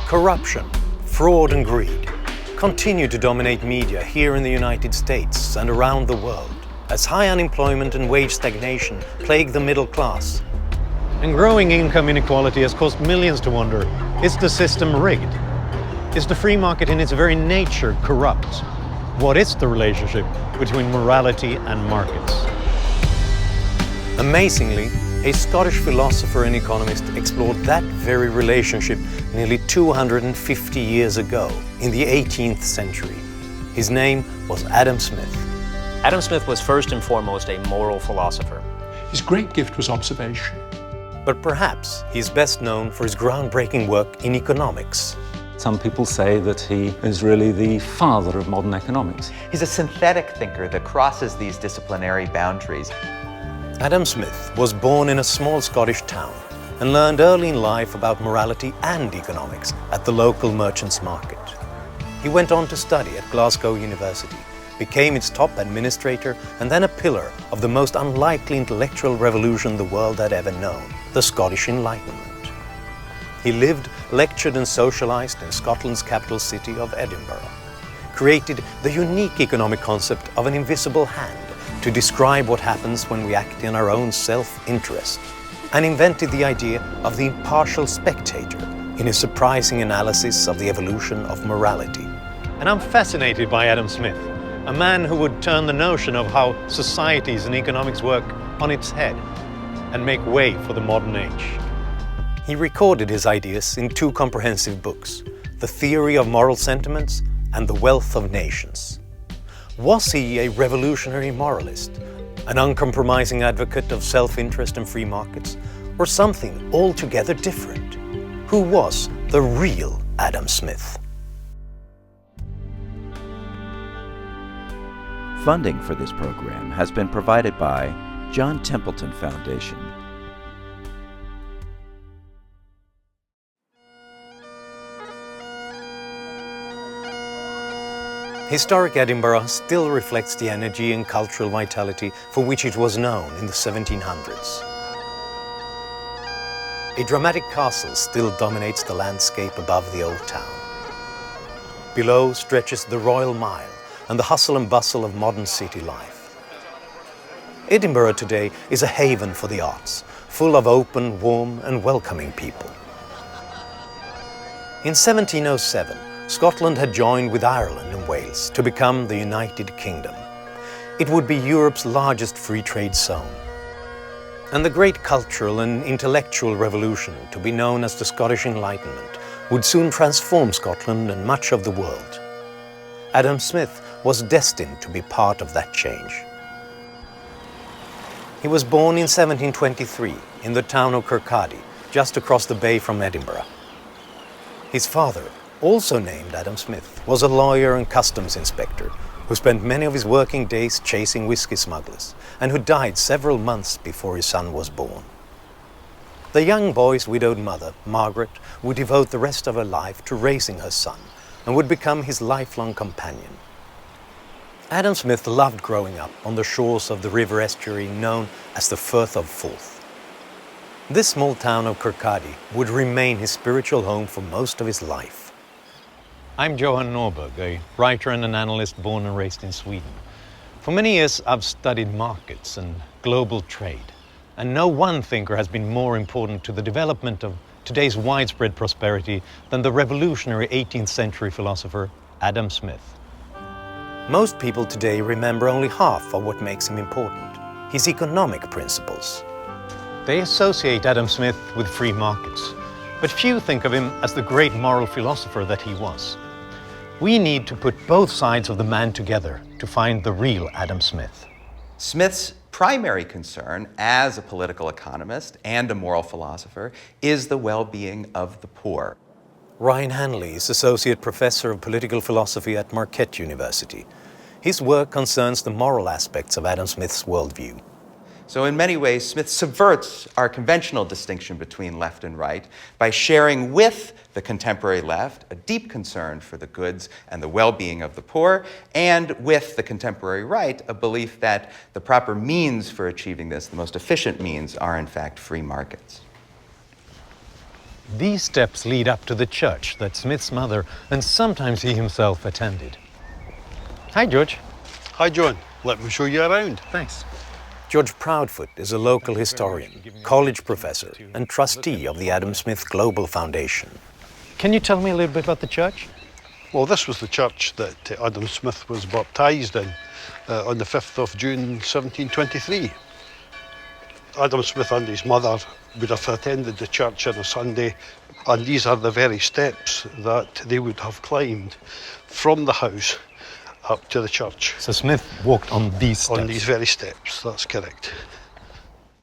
Corruption, fraud and greed continue to dominate media here in the United States and around the world, as high unemployment and wage stagnation plague the middle class. And growing income inequality has caused millions to wonder, is the system rigged? Is the free market in its very nature corrupt? What is the relationship between morality and markets? Amazingly, a Scottish philosopher and economist explored that very relationship nearly 250 years ago, in the 18th century. His name was Adam Smith. Adam Smith was first and foremost a moral philosopher. His great gift was observation. But perhaps he's best known for his groundbreaking work in economics. Some people say that he is really the father of modern economics. He's a synthetic thinker that crosses these disciplinary boundaries. Adam Smith was born in a small Scottish town and learned early in life about morality and economics at the local merchants' market. He went on to study at Glasgow University, became its top administrator, and then a pillar of the most unlikely intellectual revolution the world had ever known, the Scottish Enlightenment. He lived, lectured and socialized in Scotland's capital city of Edinburgh, created the unique economic concept of an invisible hand to describe what happens when we act in our own self-interest, and invented the idea of the impartial spectator in his surprising analysis of the evolution of morality. And I'm fascinated by Adam Smith, a man who would turn the notion of how societies and economics work on its head and make way for the modern age. He recorded his ideas in two comprehensive books, The Theory of Moral Sentiments and The Wealth of Nations. Was he a revolutionary moralist, an uncompromising advocate of self-interest and free markets, or something altogether different? Who was the real Adam Smith? Funding for this program has been provided by John Templeton Foundation. Historic Edinburgh still reflects the energy and cultural vitality for which it was known in the 1700s. A dramatic castle still dominates the landscape above the old town. Below stretches the Royal Mile and the hustle and bustle of modern city life. Edinburgh today is a haven for the arts, full of open, warm and welcoming people. In 1707, Scotland had joined with Ireland and Wales to become the United Kingdom. It would be Europe's largest free trade zone. And the great cultural and intellectual revolution, to be known as the Scottish Enlightenment, would soon transform Scotland and much of the world. Adam Smith was destined to be part of that change. He was born in 1723 in the town of Kirkcaldy, just across the bay from Edinburgh. His father, also named Adam Smith, was a lawyer and customs inspector who spent many of his working days chasing whiskey smugglers and who died several months before his son was born. The young boy's widowed mother, Margaret, would devote the rest of her life to raising her son and would become his lifelong companion. Adam Smith loved growing up on the shores of the river estuary known as the Firth of Forth. This small town of Kirkcaldy would remain his spiritual home for most of his life. I'm Johan Norberg, a writer and an analyst born and raised in Sweden. For many years, I've studied markets and global trade, and no one thinker has been more important to the development of today's widespread prosperity than the revolutionary 18th century philosopher Adam Smith. Most people today remember only half of what makes him important, his economic principles. They associate Adam Smith with free markets, but few think of him as the great moral philosopher that he was. We need to put both sides of the man together to find the real Adam Smith. Smith's primary concern as a political economist and a moral philosopher is the well-being of the poor. Ryan Hanley is Associate Professor of Political Philosophy at Marquette University. His work concerns the moral aspects of Adam Smith's worldview. So in many ways, Smith subverts our conventional distinction between left and right by sharing with the contemporary left a deep concern for the goods and the well-being of the poor, and with the contemporary right a belief that the proper means for achieving this, the most efficient means, are in fact free markets. These steps lead up to the church that Smith's mother and sometimes he himself attended. Hi, George. Hi, John. Let me show you around. Thanks. George Proudfoot is a local historian, college professor, and trustee of the Adam Smith Global Foundation. Can you tell me a little bit about the church? Well, this was the church that Adam Smith was baptised in on the 5th of June 1723. Adam Smith and his mother would have attended the church on a Sunday, and these are the very steps that they would have climbed from the house up to the church. So Smith walked on these steps? On these very steps, that's correct.